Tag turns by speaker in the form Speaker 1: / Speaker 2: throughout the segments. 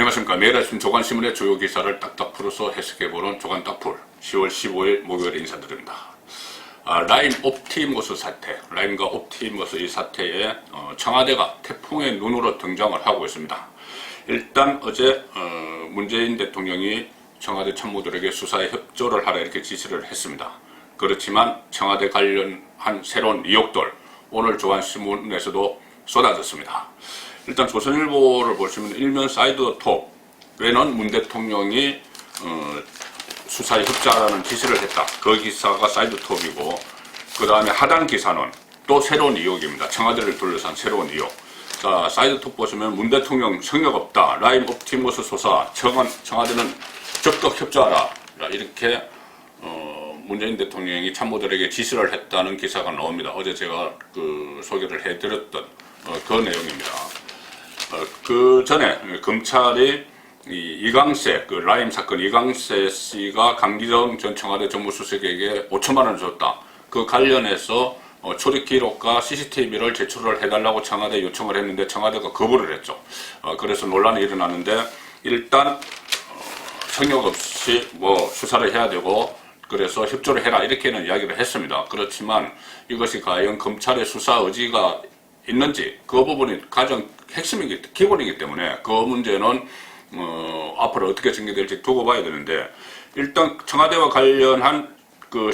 Speaker 1: 안녕하십니까. 매일 아침 조간신문의 주요 기사를 딱딱 풀어서 해석해보는 조간딱풀 10월 15일 목요일에 인사드립니다. 라임 옵티머스 사태, 라임과 옵티머스 이 사태에 청와대가 태풍의 눈으로 등장을 하고 있습니다. 일단 어제 문재인 대통령이 청와대 참모들에게 수사에 협조를 하라 이렇게 지시를 했습니다. 그렇지만 청와대 관련한 새로운 의혹들 오늘 조간신문에서도 쏟아졌습니다. 일단 조선일보를 보시면 일면 사이드 톱에는 문 대통령이 수사에 협조하라는 지시를 했다. 그 기사가 사이드 톱이고, 그 다음에 하단 기사는 또 새로운 의혹입니다. 청와대를 둘러싼 새로운 의혹. 자, 사이드 톱 보시면 문 대통령 성역 없다. 라임 옵티머스 소사 청와대는 적극 협조하라. 이렇게 문재인 대통령이 참모들에게 지시를 했다는 기사가 나옵니다. 어제 제가 소개를 해드렸던 그 내용입니다. 그 전에 검찰이 이강세, 라임 사건 이강세 씨가 강기정 전 청와대 정무수석에게 5천만 원을 줬다. 그 관련해서 출입 기록과 CCTV를 제출을 해달라고 청와대에 요청을 했는데 청와대가 거부를 했죠. 그래서 논란이 일어나는데 일단 성역 없이 수사를 해야 되고 그래서 협조를 해라 이렇게는 이야기를 했습니다. 그렇지만 이것이 과연 검찰의 수사 의지가 있는지 그 부분이 가장 기본이기 때문에 그 문제는 앞으로 어떻게 전개될지 두고 봐야 되는데, 일단 청와대와 관련한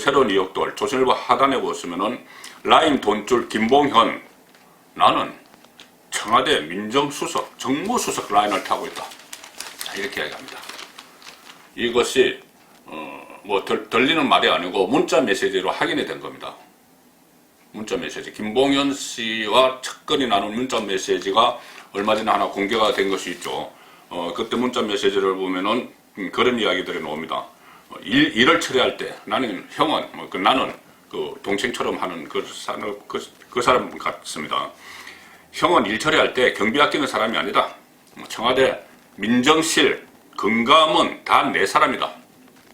Speaker 1: 새로운 의혹들 조선일보 하단에 보시면은 라임 돈줄 김봉현 나는 청와대 민정수석 정무수석 라인을 타고 있다 이렇게 이야기합니다. 이것이 들리는 말이 아니고 문자 메시지로 확인이 된 겁니다. 문자 메시지. 김봉현 씨와 측근이 나눈 문자 메시지가 얼마 전에 하나 공개가 된 것이 있죠. 그때 문자 메시지를 보면은 그런 이야기들이 나옵니다. 일을 처리할 때 나는 형은 나는 동생처럼 하는 그 사람 같습니다. 형은 일 처리할 때 경비 아끼는 사람이 아니다. 청와대 민정실 금감원 다 내 사람이다.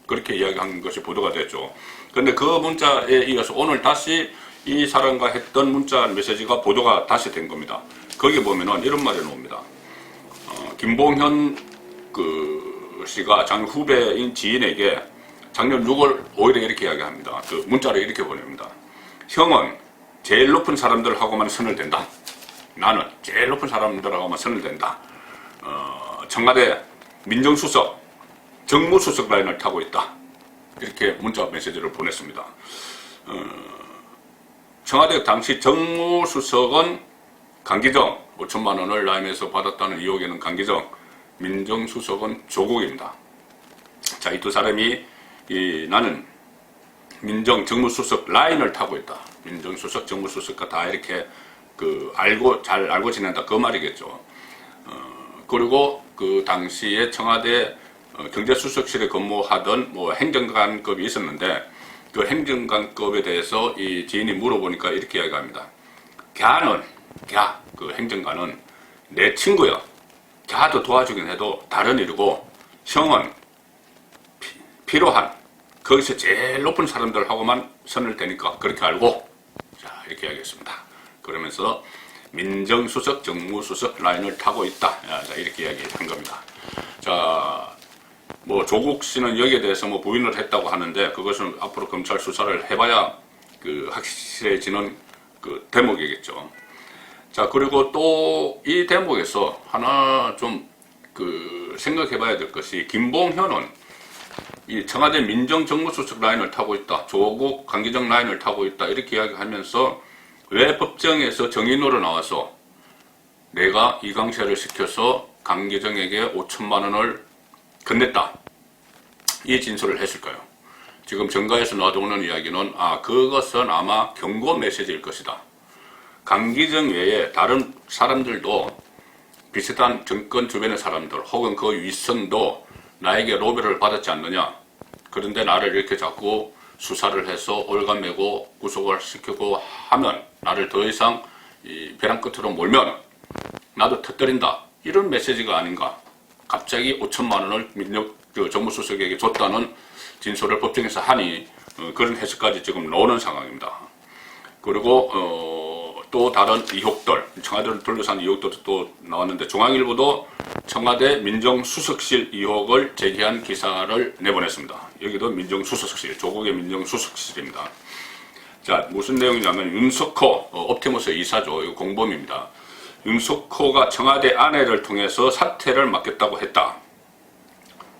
Speaker 1: 그렇게 이야기한 것이 보도가 됐죠. 그런데 그 문자에 이어서 오늘 다시 이 사람과 했던 문자 메시지가 보도가 다시 된 겁니다. 거기 보면은 이런 말이 나옵니다. 김봉현 씨가 장 후배인 지인에게 작년 6월 5일에 이렇게 이야기합니다. 문자를 이렇게 보냅니다. 형은 제일 높은 사람들하고만 선을 댄다. 나는 제일 높은 사람들하고만 선을 댄다. 청와대 민정수석, 정무수석 라인을 타고 있다. 이렇게 문자 메시지를 보냈습니다. 청와대 당시 정무수석은 강기정 5천만 원을 라임에서 받았다는 의혹에는 강기정, 민정수석은 조국입니다. 자, 이 두 사람이 나는 민정정무수석 라인을 타고 있다. 민정수석, 정무수석과 다 이렇게 잘 알고 지낸다. 그 말이겠죠. 그리고 그 당시에 청와대 경제수석실에 근무하던 행정관급이 있었는데 그 행정관급에 대해서 이 지인이 물어보니까 이렇게 이야기합니다. 그 행정관은 내 친구야. 걔도 도와주긴 해도 다른 일이고 형은 필요한 거기서 제일 높은 사람들하고만 선을 대니까 그렇게 알고, 자, 이렇게 이야기했습니다. 그러면서 민정수석, 정무수석 라인을 타고 있다. 자, 이렇게 이야기한 겁니다. 자, 조국 씨는 여기에 대해서 부인을 했다고 하는데 그것은 앞으로 검찰 수사를 해봐야 확실해지는 대목이겠죠. 자, 그리고 또 이 대목에서 하나 좀 생각해봐야 될 것이, 김봉현은 이 청와대 민정정무수석 라인을 타고 있다, 조국 강기정 라인을 타고 있다 이렇게 이야기하면서 왜 법정에서 정인으로 나와서 내가 이강세를 시켜서 강기정에게 5천만 원을 건넸다 이 진술을 했을까요? 지금 정가에서 나오는 이야기는 그것은 아마 경고 메시지일 것이다. 강기정 외에 다른 사람들도 비슷한 정권 주변의 사람들 혹은 그 윗선도 나에게 로비를 받았지 않느냐. 그런데 나를 이렇게 자꾸 수사를 해서 올가매고 구속을 시키고 하면, 나를 더 이상 벼랑 끝으로 몰면 나도 터뜨린다. 이런 메시지가 아닌가. 갑자기 5천만 원을 정무수석에게 줬다는 진술을 법정에서 하니 그런 해석까지 지금 나오는 상황입니다. 그리고 또 다른 의혹들, 청와대를 둘러싼 의혹들도 또 나왔는데 중앙일보도 청와대 민정수석실 의혹을 제기한 기사를 내보냈습니다. 여기도 민정수석실, 조국의 민정수석실입니다. 자, 무슨 내용이냐면 윤석호, 옵티머스 이사죠. 이거 공범입니다. 윤석호가 청와대 아내를 통해서 사퇴를 맡겼다고 했다.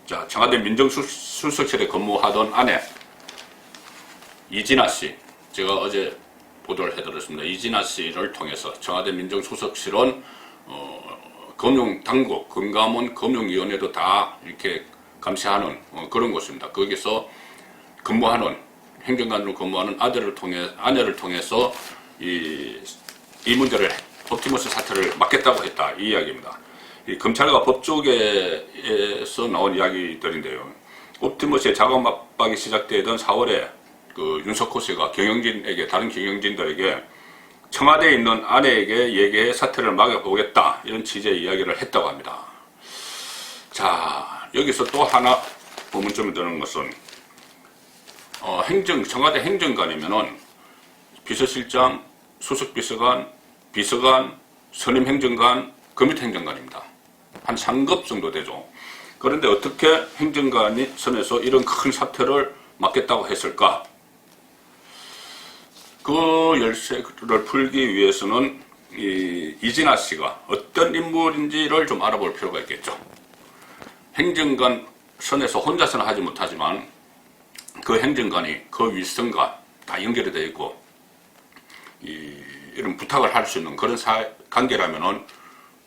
Speaker 1: 자, 청와대 민정수석실에 근무하던 아내 이진아 씨, 제가 어제 보도를 해드렸습니다. 이진아 씨를 통해서 청와대 민정수석실은 금융당국, 금감원 금융위원회도 다 이렇게 감시하는 그런 곳입니다. 거기서 근무하는 행정관으로 근무하는 아내를 통해서 이 문제를 옵티머스 사태를 맡겠다고 했다 이 이야기입니다. 이 검찰과 법조계에서 나온 이야기들인데요. 옵티머스의 작업 압박이 시작되던 4월에 그 윤석호 씨가 다른 경영진들에게 청와대에 있는 아내에게 얘기해 사태를 막아보겠다 이런 취지의 이야기를 했다고 합니다. 자, 여기서 또 하나 의문점이 드는 것은 청와대 행정관이면은 비서실장, 수석비서관, 비서관, 선임행정관, 그 밑 행정관입니다. 한 상급 정도 되죠. 그런데 어떻게 행정관이 선에서 이런 큰 사태를 맡겠다고 했을까? 그 열쇠를 풀기 위해서는 이진아 씨가 어떤 인물인지를 좀 알아볼 필요가 있겠죠. 행정관 선에서 혼자서는 하지 못하지만 그 행정관이 그 윗선과 다 연결이 되어 있고 이런 부탁을 할 수 있는 그런 관계라면은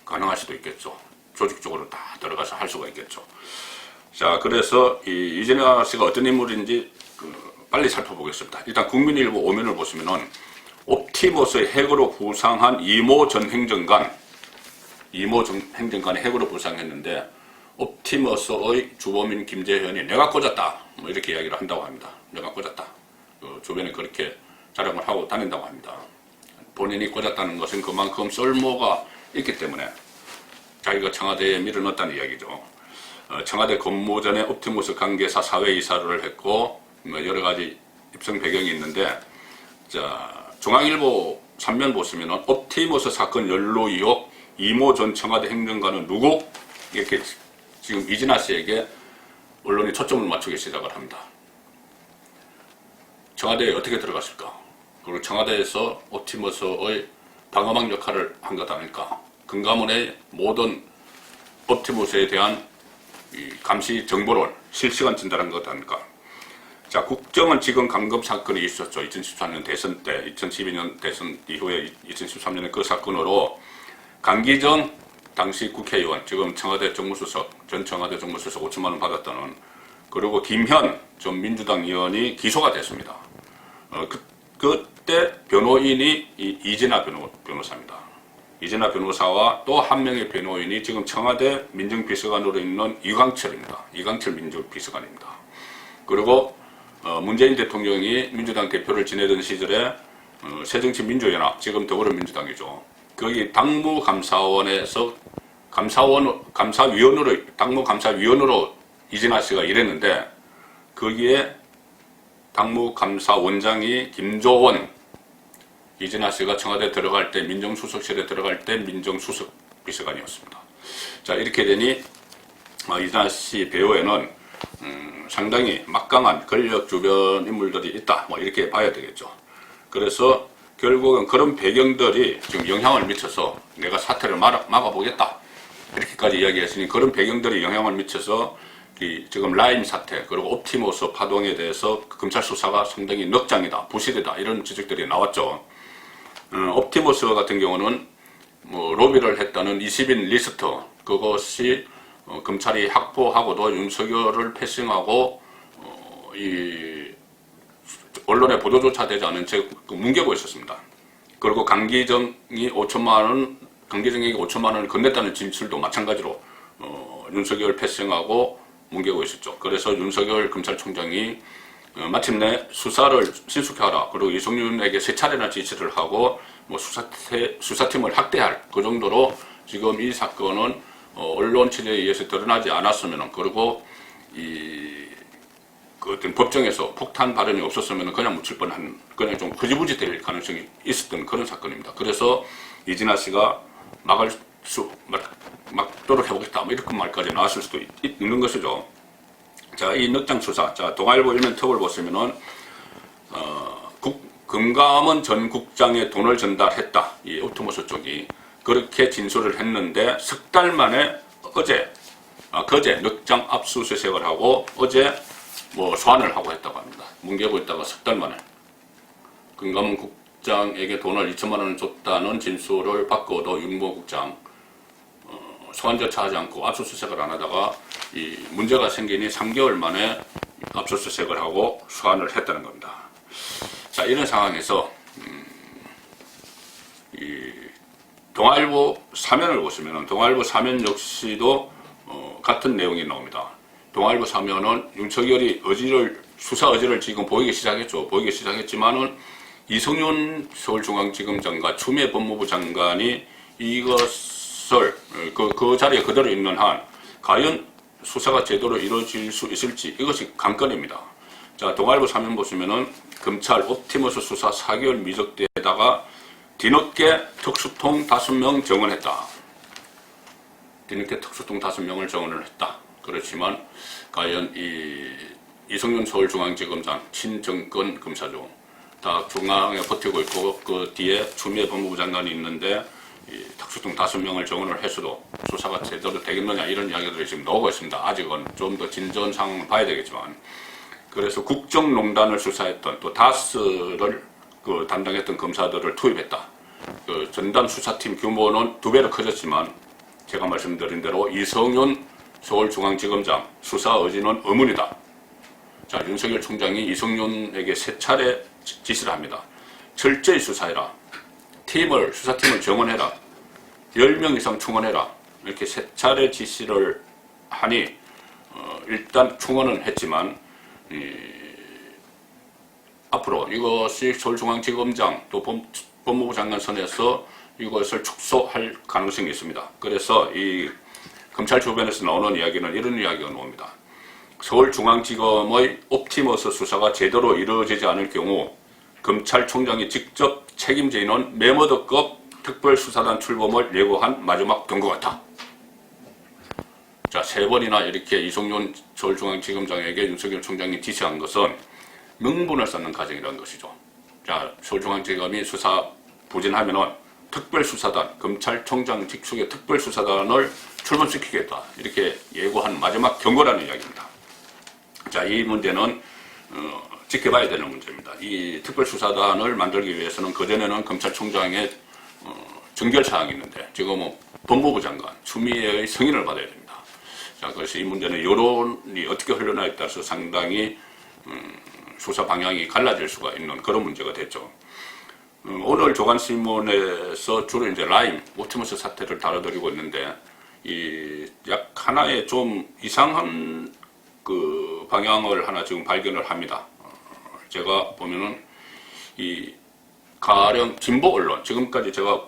Speaker 1: 가능할 수도 있겠죠. 조직적으로 다 들어가서 할 수가 있겠죠. 자, 그래서 이진아 씨가 어떤 인물인지 빨리 살펴보겠습니다. 일단 국민일보 5면을 보시면은 옵티머스의 핵으로 부상한 이모 전 행정관의 핵으로 부상했는데 옵티머스의 주범인 김재현이 내가 꽂았다 뭐 이렇게 이야기를 한다고 합니다. 내가 꽂았다. 주변에 그렇게 자랑을 하고 다닌다고 합니다. 본인이 꽂았다는 것은 그만큼 썰모가 있기 때문에 자기가 청와대에 밀어넣었다는 이야기죠. 청와대 근무 전에 옵티머스 관계사 사회이사를 했고 여러 가지 입성 배경이 있는데, 자, 중앙일보 3면 보시면 옵티머스 사건 연루 의혹 이모 전 청와대 행정관은 누구? 이렇게 지금 이진아 씨에게 언론이 초점을 맞추기 시작을 합니다. 청와대에 어떻게 들어갔을까? 그리고 청와대에서 옵티머스의 방어막 역할을 한 것 아닐까? 금감원의 모든 옵티머스에 대한 감시 정보를 실시간 전달한 것 아닐까? 자, 국정은 지금 감금 사건이 있었죠. 2014년 대선 때, 2012년 대선 이후에 2013년에 그 사건으로 강기정 당시 국회의원, 지금 청와대 정무수석, 전 청와대 정무수석 5천만 원 받았다는, 그리고 김현 전 민주당 의원이 기소가 됐습니다. 그때 변호인이 이진아 변호사입니다. 이진아 변호사와 또 한 명의 변호인이 지금 청와대 민정비서관으로 있는 이광철입니다. 이광철 민정비서관입니다. 그리고 문재인 대통령이 민주당 대표를 지내던 시절에 새정치민주연합, 지금 더불어민주당이죠. 거기 당무감사원에서 당무감사위원으로 이진아 씨가 일했는데, 거기에 당무감사원장이 김조원, 이진아 씨가 청와대 들어갈 때, 민정수석실에 들어갈 때 민정수석 비서관이었습니다. 자, 이렇게 되니 이진아 씨 배후에는 상당히 막강한 권력 주변 인물들이 있다, 뭐 이렇게 봐야 되겠죠. 그래서 결국은 그런 배경들이 지금 영향을 미쳐서 내가 사태를 막아보겠다 이렇게까지 이야기했으니, 그런 배경들이 영향을 미쳐서 지금 라임 사태, 그리고 옵티머스 파동에 대해서 검찰 수사가 상당히 넉장이다, 부실이다, 이런 지적들이 나왔죠. 옵티머스 같은 경우는 뭐 로비를 했다는 20인 리스트, 그것이 검찰이 확보하고도 윤석열을 패싱하고 이 언론에 보도조차 되지 않은 채 뭉개고 있었습니다. 그리고 강기정에게 5천만 원을 건넸다는 진술도 마찬가지로 윤석열 패싱하고 뭉개고 있었죠. 그래서 윤석열 검찰총장이 마침내 수사를 신속하라, 그리고 이성윤에게 3차례나 지시를 하고 뭐 수사팀을 확대할, 그 정도로 지금 이 사건은 언론 취재에 의해서 드러나지 않았으면, 그리고 그 어떤 법정에서 폭탄 발언이 없었으면 그냥 묻힐 뻔한, 그냥 좀 흐지부지 될 가능성이 있었던 그런 사건입니다. 그래서 이진아 씨가 막도록 해보겠다, 뭐 이렇게 말까지 나왔을 수도 있는 것이죠. 자, 이 넉장 수사, 자, 동아일보 일면 톱을 보시면은, 금감원 전 국장에 돈을 전달했다. 이 옵티머스 쪽이. 그렇게 진술을 했는데, 석 달 만에 그제 넉장 압수수색을 하고, 어제 소환을 하고 했다고 합니다. 뭉개고 있다가 석 달 만에. 금감원 국장에게 돈을 2천만 원을 줬다는 진술을 받고도 윤모 국장, 소환 절차하지 않고 압수수색을 안 하다가 이 문제가 생기니 3개월 만에 압수수색을 하고 소환을 했다는 겁니다. 자, 이런 상황에서 이 동아일보 사면을 보시면 동아일보 사면 역시도 같은 내용이 나옵니다. 동아일보 사면은 윤석열이 수사 의지를 지금 보이기 시작했죠. 보이기 시작했지만은 이성윤 서울중앙지검장과 추미애 법무부 장관이 이것을 그 자리에 그대로 있는 한 과연 수사가 제대로 이루어질 수 있을지 이것이 관건입니다. 자, 동아일보 사면 보시면은 검찰 옵티머스 수사 4개월 미적되다가 뒤늦게 특수통 5명 정원했다. 뒤늦게 특수통 5명을 정원을 했다. 그렇지만 과연 이성윤 서울중앙지검장 친정권 검사죠. 다 중앙에 버티고 있고 그 뒤에 추미애 법무부 장관이 있는데 이 특수통 5명을 정원을 했어도 수사가 제대로 되겠느냐 이런 이야기들이 지금 나오고 있습니다. 아직은 좀 더 진전 상황을 봐야 되겠지만, 그래서 국정농단을 수사했던 또 다스를 담당했던 검사들을 투입했다. 그 전담 수사팀 규모는 2배로 커졌지만 제가 말씀드린 대로 이성윤 서울중앙지검장 수사 의지는 의문이다. 자, 윤석열 총장이 이성윤에게 3차례 지시를 합니다. 철저히 수사해라. 수사팀을 정원해라. 10명 이상 충원해라. 이렇게 3차례 지시를 하니 일단 충원은 했지만 앞으로 이것이 서울중앙지검장 또 법무부 장관 선에서 이것을 축소할 가능성이 있습니다. 그래서 이 검찰 주변에서 나오는 이야기는 이런 이야기가 나옵니다. 서울중앙지검의 옵티머스 수사가 제대로 이루어지지 않을 경우 검찰총장이 직접 책임지는 메모드급 특별수사단 출범을 예고한 마지막 경고 같다. 자, 3번이나 이렇게 이성윤 서울중앙지검장에게 윤석열 총장이 지시한 것은 명분을 쌓는 과정이라는 것이죠. 자, 서울중앙지검이 수사 부진하면은 특별수사단, 검찰총장 직속의 특별수사단을 출범시키겠다. 이렇게 예고한 마지막 경고라는 이야기입니다. 자, 이 문제는 지켜봐야 되는 문제입니다. 이 특별수사단을 만들기 위해서는 그전에는 검찰총장의 정결사항이 있는데 지금은 법무부 장관, 추미애의 승인을 받아야 됩니다. 자, 그래서 이 문제는 여론이 어떻게 흘러나에 따라서 상당히 수사 방향이 갈라질 수가 있는 그런 문제가 됐죠. 오늘 조간신문에서 주로 이제 라임, 옵티머스 사태를 다뤄드리고 있는데 약 하나의 좀 이상한 그 방향을 하나 지금 발견을 합니다. 제가 보면은 가령 진보 언론, 지금까지 제가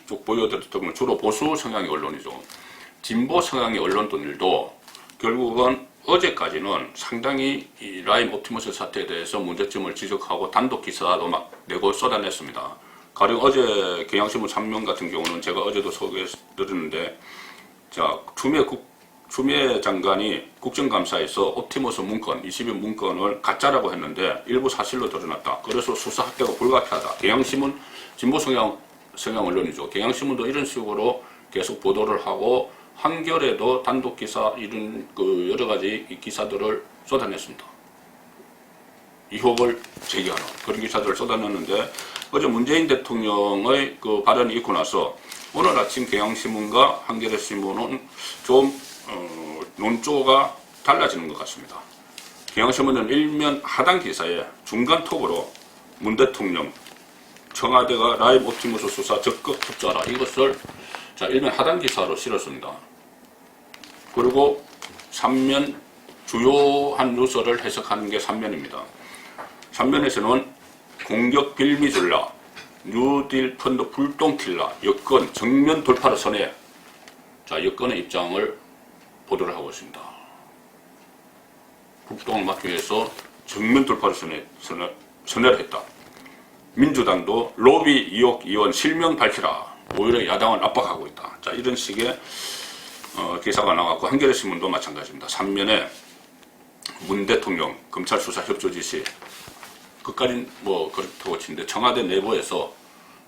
Speaker 1: 쭉 보여드렸던 주로 보수 성향의 언론이죠. 진보 성향의 언론들도 결국은 어제까지는 상당히 이 라임 옵티머스 사태에 대해서 문제점을 지적하고 단독 기사도 막 내고 쏟아냈습니다. 가령 어제 경향신문 3면 같은 경우는 제가 어제도 소개해드렸는데, 자, 추미애 장관이 국정감사에서 옵티머스 문건, 20인 문건을 가짜라고 했는데 일부 사실로 드러났다. 그래서 수사 합계가 불가피하다. 경향신문, 진보 성향 언론이죠. 경향신문도 이런 식으로 계속 보도를 하고 한겨레도 단독 기사 이런 그 여러 가지 기사들을 쏟아냈습니다. 의혹을 제기하는 그런 기사들을 쏟아냈는데, 어제 문재인 대통령의 그 발언이 있고 나서 오늘 아침 경향신문과 한겨레신문은 좀 논조가 달라지는 것 같습니다. 경향신문은 일면 하단 기사에 중간 톡으로 문 대통령, 청와대가 라임 옵티머스 수사 적극 협조하라, 이것을 자 일면 하단 기사로 실었습니다. 그리고 3면 주요한 뉴스를 해석하는 게 3면입니다. 3면에서는 공격 빌미 줄라, 뉴딜 펀드 불똥 킬라, 여권 정면 돌파로 선회. 자, 여권의 입장을 보도를 하고 있습니다. 국동을 막기 위해서 정면 돌파를 선회를 했다. 민주당도 로비 의혹 의원 실명 밝히라. 오히려 야당을 압박하고 있다. 자, 이런 식의 기사가 나왔고, 한겨레신문도 마찬가지입니다. 3면에 문 대통령 검찰 수사 협조 지시, 그까진 뭐 그렇다고 치는데 청와대 내부에서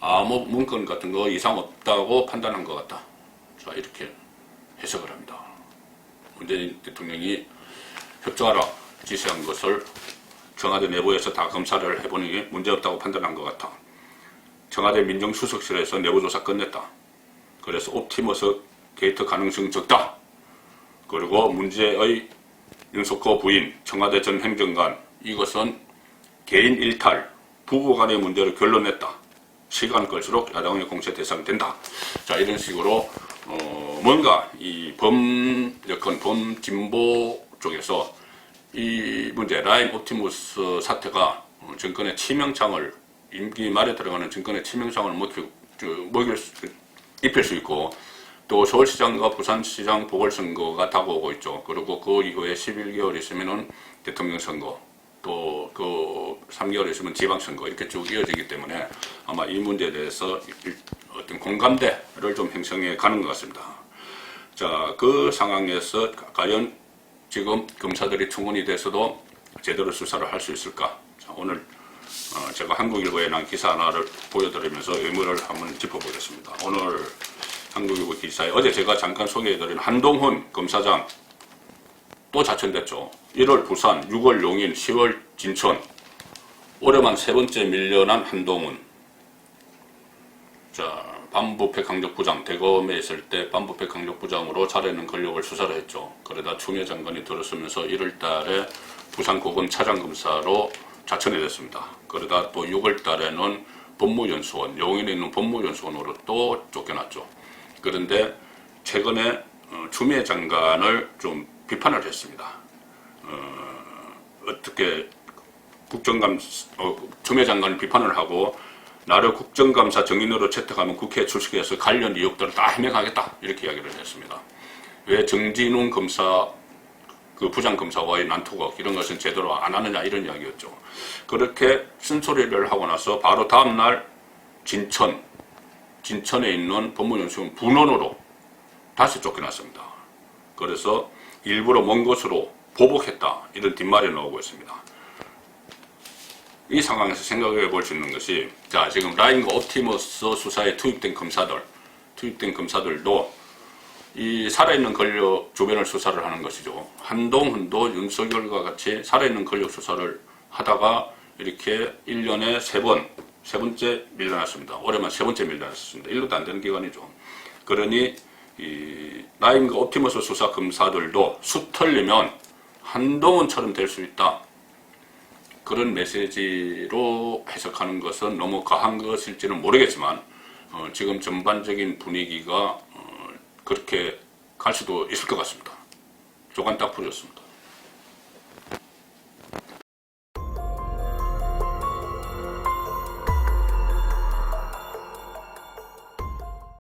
Speaker 1: 아무 문건 같은 거 이상 없다고 판단한 것 같다. 자, 이렇게 해석을 합니다. 문재인 대통령이 협조하라 지시한 것을 청와대 내부에서 다 검사를 해보니 문제없다고 판단한 것 같아. 청와대 민정수석실에서 내부조사 끝냈다. 그래서 옵티머스 게이트 가능성 적다. 그리고 문제의 윤석호 부인, 청와대 전 행정관, 이것은 개인 일탈, 부부 간의 문제를 결론냈다. 시간 끌수록 야당의 공세 대상이 된다. 자, 이런 식으로 뭔가 이 범진보 쪽에서 이 문제, 라임 옵티머스 사태가 정권의 치명상을, 임기 말에 들어가는 정권의 치명상을 입힐 수 있고, 또 서울시장과 부산시장 보궐선거가 다가오고 있죠. 그리고 그 이후에 11개월 있으면은 대통령 선거, 또 그 3개월 있으면 지방선거, 이렇게 쭉 이어지기 때문에 아마 이 문제에 대해서 어떤 공감대를 좀 형성해 가는 것 같습니다. 자, 그 상황에서 과연 지금 검사들이 청문이 돼서도 제대로 수사를 할 수 있을까? 자, 오늘 제가 한국일보에 난 기사 하나를 보여드리면서 의무를 한번 짚어보겠습니다. 오늘 한국일보 기사에 어제 제가 잠깐 소개해드린 한동훈 검사장 또 자천됐죠. 1월 부산, 6월 용인, 10월 진천, 올해만 3번째 밀려난 한동훈. 자, 반부패 강력부장, 대검에 있을 때 반부패 강력부장으로 살아있는 권력을 수사를 했죠. 그러다 추미애 장관이 들어서면서 1월 달에 부산고검 차장검사로 자천이 됐습니다. 그러다 또 6월 달에는 법무연수원, 용인에 있는 법무연수원으로 또 쫓겨났죠. 그런데 최근에 추미애 장관을 좀 비판을 했습니다. 어떻게 추미애 장관을 비판을 하고 나를 국정감사 정인으로 채택하면 국회에 출석해서 관련 의혹들을 다 해명하겠다, 이렇게 이야기를 했습니다. 왜 정진웅 검사, 그 부장검사와의 난투극 이런 것은 제대로 안 하느냐, 이런 이야기였죠. 그렇게 쓴소리를 하고 나서 바로 다음날 진천에 있는 법무연수원 분원으로 다시 쫓겨났습니다. 그래서 일부러 먼 곳으로 보복했다, 이런 뒷말이 나오고 있습니다. 이 상황에서 생각해 볼 수 있는 것이, 자, 지금 라임과 옵티머스 수사에 투입된 검사들도 이 살아있는 권력 주변을 수사를 하는 것이죠. 한동훈도 윤석열과 같이 살아있는 권력 수사를 하다가 이렇게 1년에 3번째 밀려났습니다. 올해만 3번째 밀려났습니다. 1년도 안 되는 기간이죠. 그러니 이 라임과 옵티머스 수사 검사들도 수 털리면 한동훈처럼 될 수 있다, 그런 메시지로 해석하는 것은 너무 과한 것일지는 모르겠지만 지금 전반적인 분위기가 그렇게 갈 수도 있을 것 같습니다. 조간 딱 풀렸습니다.